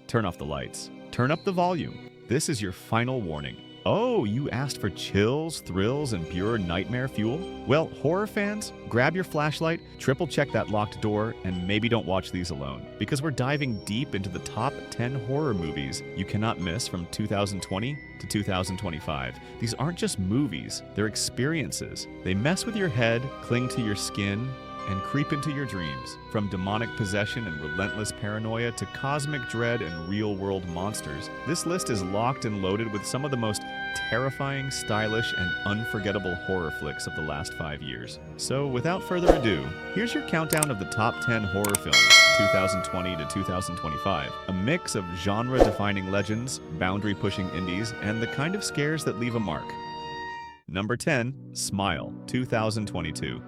turn off the lights. Turn up the volume. This is your final warning. Oh, you asked for chills, thrills, and pure nightmare fuel? Well, horror fans, grab your flashlight, triple check that locked door, and maybe don't watch these alone, because we're diving deep into the top 10 horror movies you cannot miss from 2020 to 2025. These aren't just movies, they're experiences. They mess with your head, cling to your skin, and creep into your dreams. From demonic possession and relentless paranoia to cosmic dread and real-world monsters, this list is locked and loaded with some of the most terrifying, stylish, and unforgettable horror flicks of the last 5 years. So without further ado, here's your countdown of the top 10 horror films, 2020 to 2025. A mix of genre-defining legends, boundary-pushing indies, and the kind of scares that leave a mark. Number 10, Smile, 2022.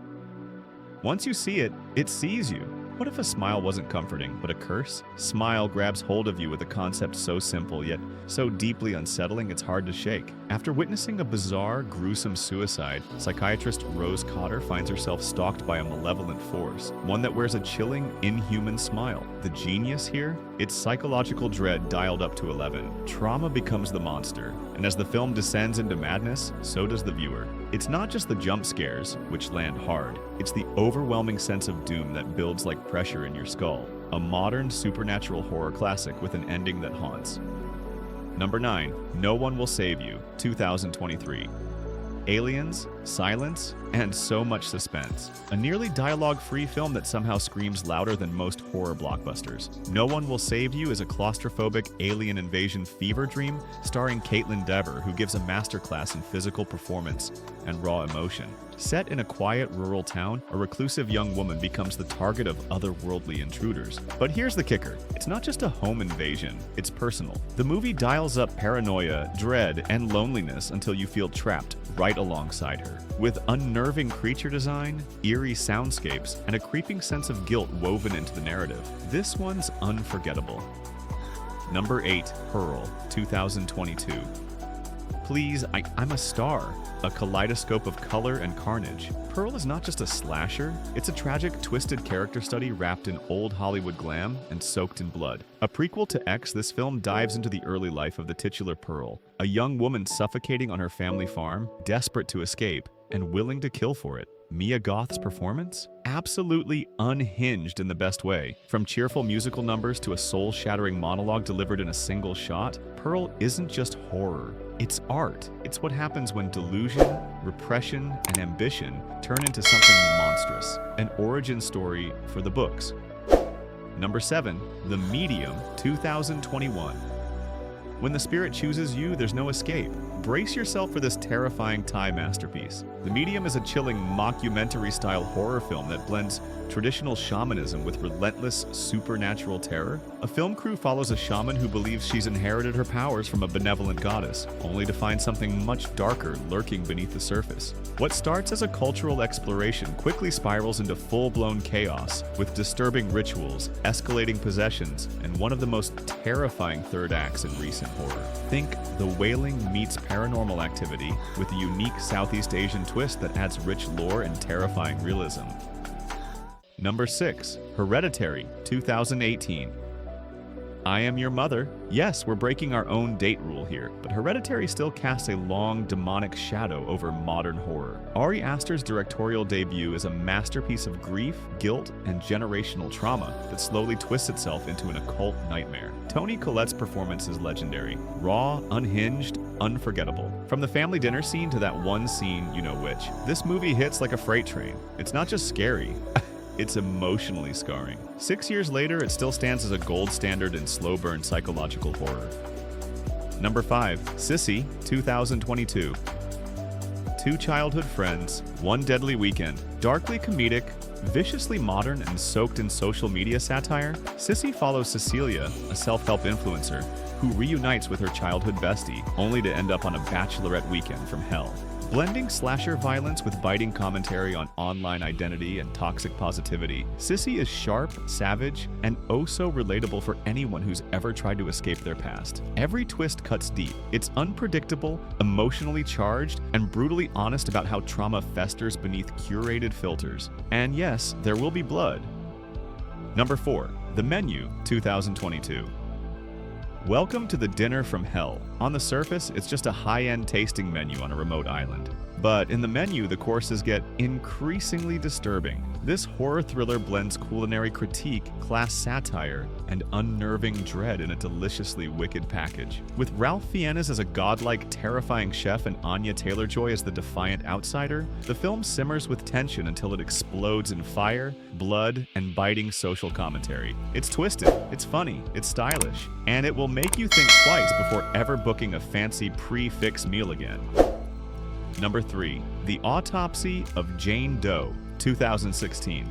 Once you see it, it sees you. What if a smile wasn't comforting, but a curse? Smile grabs hold of you with a concept so simple, yet so deeply unsettling it's hard to shake. After witnessing a bizarre, gruesome suicide, psychiatrist Rose Cotter finds herself stalked by a malevolent force, one that wears a chilling, inhuman smile. The genius here? It's psychological dread dialed up to 11. Trauma becomes the monster, and as the film descends into madness, so does the viewer. It's not just the jump scares, which land hard. It's the overwhelming sense of doom that builds like pressure in your skull. A modern supernatural horror classic with an ending that haunts. Number 9, No One Will Save You, 2023. Aliens, silence, and so much suspense. A nearly dialogue-free film that somehow screams louder than most horror blockbusters. No One Will Save You is a claustrophobic alien invasion fever dream starring Caitlin Dever, who gives a masterclass in physical performance and raw emotion. Set in a quiet rural town, a reclusive young woman becomes the target of otherworldly intruders. But here's the kicker. It's not just a home invasion, it's personal. The movie dials up paranoia, dread, and loneliness until you feel trapped right alongside her. With unnerving creature design, eerie soundscapes, and a creeping sense of guilt woven into the narrative, this one's unforgettable. Number 8, Pearl, 2022. Please, I'm a Star, a kaleidoscope of color and carnage. Pearl is not just a slasher, it's a tragic, twisted character study wrapped in old Hollywood glam and soaked in blood. A prequel to X, this film dives into the early life of the titular Pearl, a young woman suffocating on her family farm, desperate to escape, and willing to kill for it. Mia Goth's performance? Absolutely unhinged in the best way. From cheerful musical numbers to a soul-shattering monologue delivered in a single shot, Pearl isn't just horror, it's art. It's what happens when delusion, repression, and ambition turn into something monstrous. An origin story for the books. Number 7, The Medium, 2021. When the spirit chooses you, there's no escape. Brace yourself for this terrifying Thai masterpiece. The Medium is a chilling mockumentary-style horror film that blends traditional shamanism with relentless supernatural terror. A film crew follows a shaman who believes she's inherited her powers from a benevolent goddess, only to find something much darker lurking beneath the surface. What starts as a cultural exploration quickly spirals into full-blown chaos, with disturbing rituals, escalating possessions, and one of the most terrifying third acts in recent horror. Think The Wailing meets Paranormal Activity, with a unique Southeast Asian twist that adds rich lore and terrifying realism. Number 6, Hereditary, 2018. I Am Your Mother. Yes, we're breaking our own date rule here, but Hereditary still casts a long, demonic shadow over modern horror. Ari Aster's directorial debut is a masterpiece of grief, guilt, and generational trauma that slowly twists itself into an occult nightmare. Toni Collette's performance is legendary. Raw, unhinged, unforgettable. From the family dinner scene to that one scene, you know which, this movie hits like a freight train. It's not just scary. It's emotionally scarring. 6 years later, it still stands as a gold standard in slow-burn psychological horror. Number 5, Sissy, 2022. Two childhood friends, one deadly weekend. Darkly comedic, viciously modern, and soaked in social media satire, Sissy follows Cecilia, a self-help influencer, who reunites with her childhood bestie, only to end up on a bachelorette weekend from hell. Blending slasher violence with biting commentary on online identity and toxic positivity, Sissy is sharp, savage, and oh so relatable for anyone who's ever tried to escape their past. Every twist cuts deep. It's unpredictable, emotionally charged, and brutally honest about how trauma festers beneath curated filters. And yes, there will be blood. Number 4, The Menu, 2022. Welcome to the dinner from hell. On the surface, it's just a high-end tasting menu on a remote island. But in the menu, the courses get increasingly disturbing. This horror thriller blends culinary critique, class satire, and unnerving dread in a deliciously wicked package. With Ralph Fiennes as a godlike, terrifying chef and Anya Taylor-Joy as the defiant outsider, the film simmers with tension until it explodes in fire, blood, and biting social commentary. It's twisted, it's funny, it's stylish, and it will make you think twice before ever booking a fancy pre-fix meal again. Number 3. The Autopsy of Jane Doe, 2016.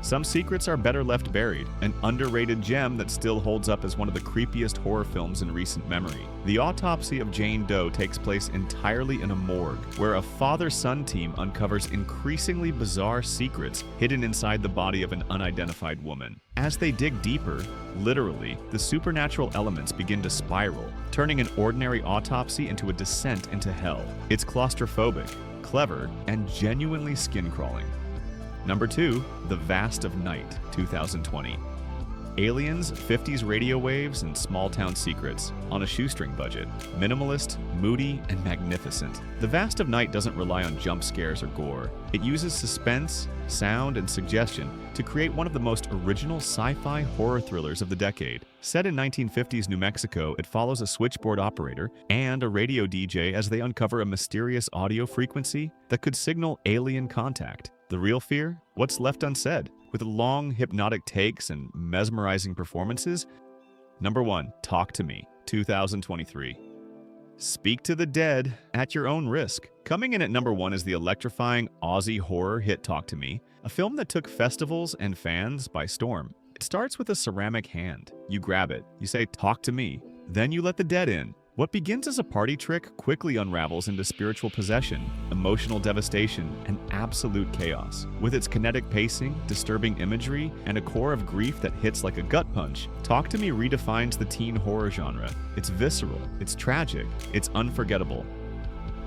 Some secrets are better left buried, an underrated gem that still holds up as one of the creepiest horror films in recent memory. The Autopsy of Jane Doe takes place entirely in a morgue, where a father-son team uncovers increasingly bizarre secrets hidden inside the body of an unidentified woman. As they dig deeper, literally, the supernatural elements begin to spiral, turning an ordinary autopsy into a descent into hell. It's claustrophobic, clever, and genuinely skin-crawling. Number 2, The Vast of Night, 2020. Aliens, 50s radio waves, and small-town secrets on a shoestring budget. Minimalist, moody, and magnificent. The Vast of Night doesn't rely on jump scares or gore. It uses suspense, sound, and suggestion to create one of the most original sci-fi horror thrillers of the decade. Set in 1950s New Mexico, it follows a switchboard operator and a radio DJ as they uncover a mysterious audio frequency that could signal alien contact. The real fear? What's left unsaid? With long, hypnotic takes and mesmerizing performances. Number 1, Talk to Me, 2023. Speak to the dead at your own risk. Coming in at number 1 is the electrifying Aussie horror hit Talk to Me, a film that took festivals and fans by storm. It starts with a ceramic hand. You grab it, you say, "Talk to me," then you let the dead in. What begins as a party trick quickly unravels into spiritual possession, emotional devastation, and absolute chaos. With its kinetic pacing, disturbing imagery, and a core of grief that hits like a gut punch, Talk to Me redefines the teen horror genre. It's visceral, it's tragic, it's unforgettable.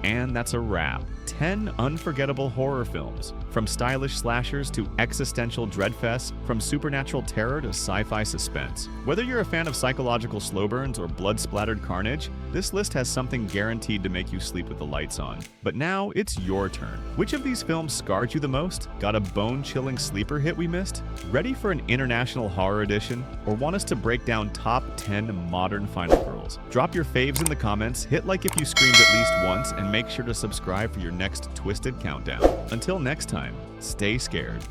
And that's a wrap. 10 unforgettable horror films. From stylish slashers to existential dreadfests, from supernatural terror to sci-fi suspense. Whether you're a fan of psychological slow burns or blood-splattered carnage, this list has something guaranteed to make you sleep with the lights on. But now, it's your turn. Which of these films scarred you the most? Got a bone-chilling sleeper hit we missed? Ready for an international horror edition? Or want us to break down top 10 modern final girls? Drop your faves in the comments, hit like if you screamed at least once, and make sure to subscribe for your next Twisted Countdown. Until next time, stay scared.